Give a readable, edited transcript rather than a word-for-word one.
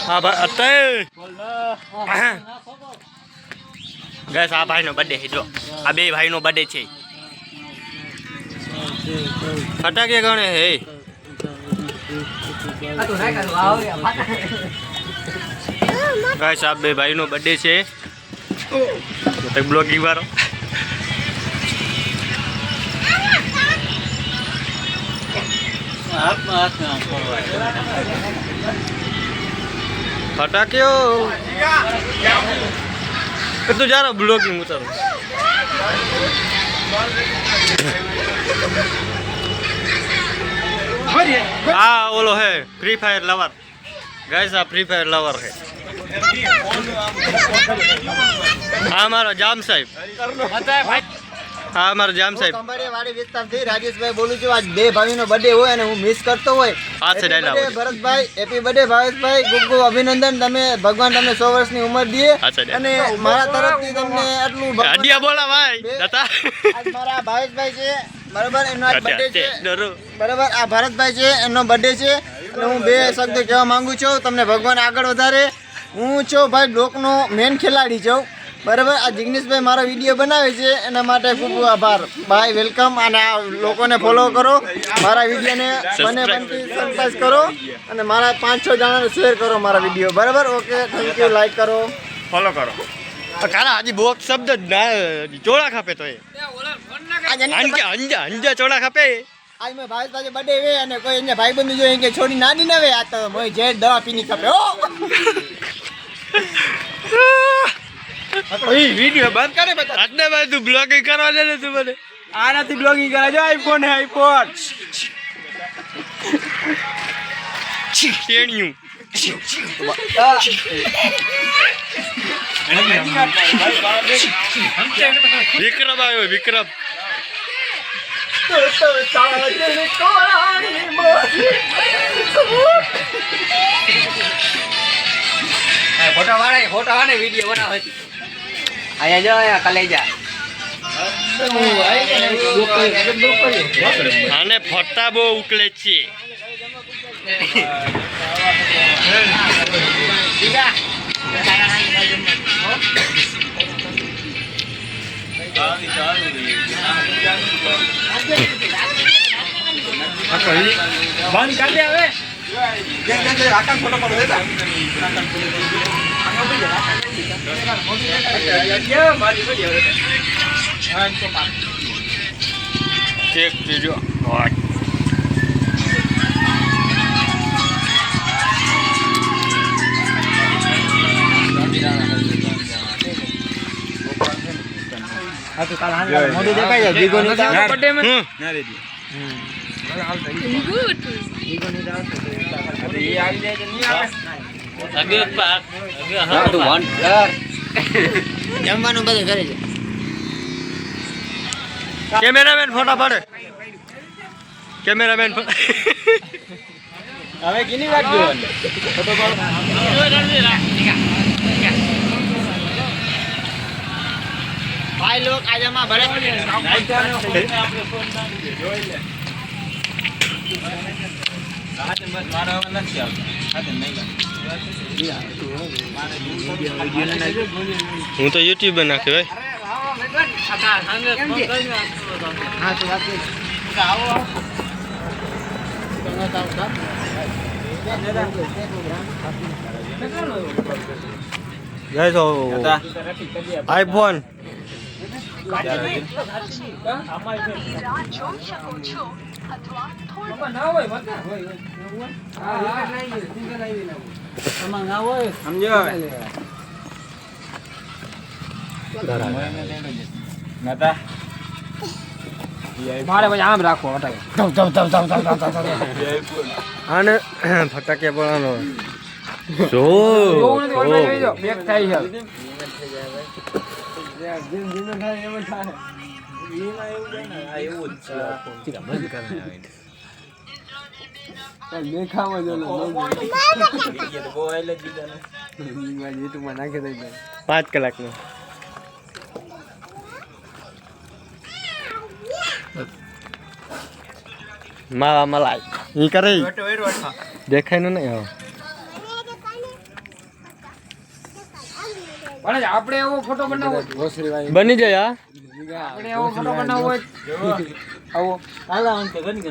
હા ભાઈ અત્યારે ગેસ આ ભાઈનો બર્થડે છે જો આ બે ભાઈનો બર્થડે છે ફટાકે ગણે હે ગેસ આ બે ભાઈનો બર્થડે છે તો બ્લોગિંગ વાળો ફટાકીઓ તું જારો બ્લોગિંગ ઉતારો हाँ बोलो है फ्री फायर लवर गाइस आप फ्री फायर लवर है हाँ हमारा जाम साहिब हाँ हमारा जाम साहिब વાડી વિસ્તારથી રાજેશભાઈ બોલું છું આજ બે ભાઈનો બર્થડે હોય અને હું મિસ કરતો હોય હાથ ડાયલા ભરતભાઈ હેપી બર્થડે ભાવેશભાઈ ખૂબ ખૂબ અભિનંદન તમે ભગવાન તમને 100 વર્ષની ઉંમર દીએ અને મારા તરફથી તમને આટલું હડિયા બોલા ભાઈ દાતા આજ મારા ભાવેશભાઈ છે બરાબર એનો આજ બર્થડે છે બરાબર આ ભરતભાઈ છે એનો બર્થડે છે અને હું બે શબ્દ કહેવા માંગુ છું તમને ભગવાન આગળ વધારે હું છું ભાઈ લોકનો મેન ખેલાડી છું બરાબર આ જિગ્નેશભાઈ મારો વિડીયો બનાવે છે એના માટે ખૂબ ખૂબ આભાર ભાઈ વેલકમ અને આ લોકોને ફોલો કરો મારા વિડીયોને મને બનતી સબસ્ક્રાઇબ કરો અને મારા 5-6 જણાને શેર કરો મારા વિડીયો બરાબર ઓકે થેન્ક યુ લાઈક કરો ફોલો કરો કાલા હજી બોક શબ્દ ચોળા ખાપે તો એ અંજા ચોળા ખાપે આજ મેં ભાઈ બર્થડે વે અને કોઈ એને ભાઈ બંધ જો કે છોડી નાની નવે આ તો મોય જે દવા પીની ખપે ઓ એ વિડિયો બંધ કરે બતા આજને ભાઈ તું બ્લોગિંગ કરવા દે ને તું મને આનાથી બ્લોગિંગ કરે જો આઈફોન હે આઈફોન ચીણ્યું વિક્રમ આવ્યો વિક્રમ ફોટો વાળે વિડીયો બનાવે આયા જો આયા કલેજા આને ફટા બહુ ઉકલે છે બંધ કરી દે હવે કેક જોજો મોઢું દેખાય છે બીગો ની બર્થડે માં ના રેડી જમવાનું બધું કરે છે કેમેરામેન ફોટા પાડે કેમેરામેન હવે કિની વાત જોવાની ફોટો પાડો ભાઈ લોક આજે માં ભરત હું તો યુટ્યુબ પર નાખે ભાઈ આઈફોન મારે પછી આમ રાખો આને ફટાકે પડવાનો જો બેક થાય છે 5 કલાકનો મારા મલાઈ ઈ કરે દેખાય ને નહીં પણ આપણે એવો ફોટો બનાવવો બની જાય હા આપણે એવો ફોટો બનાવવો હોય આવો હાલો આમ તો ગન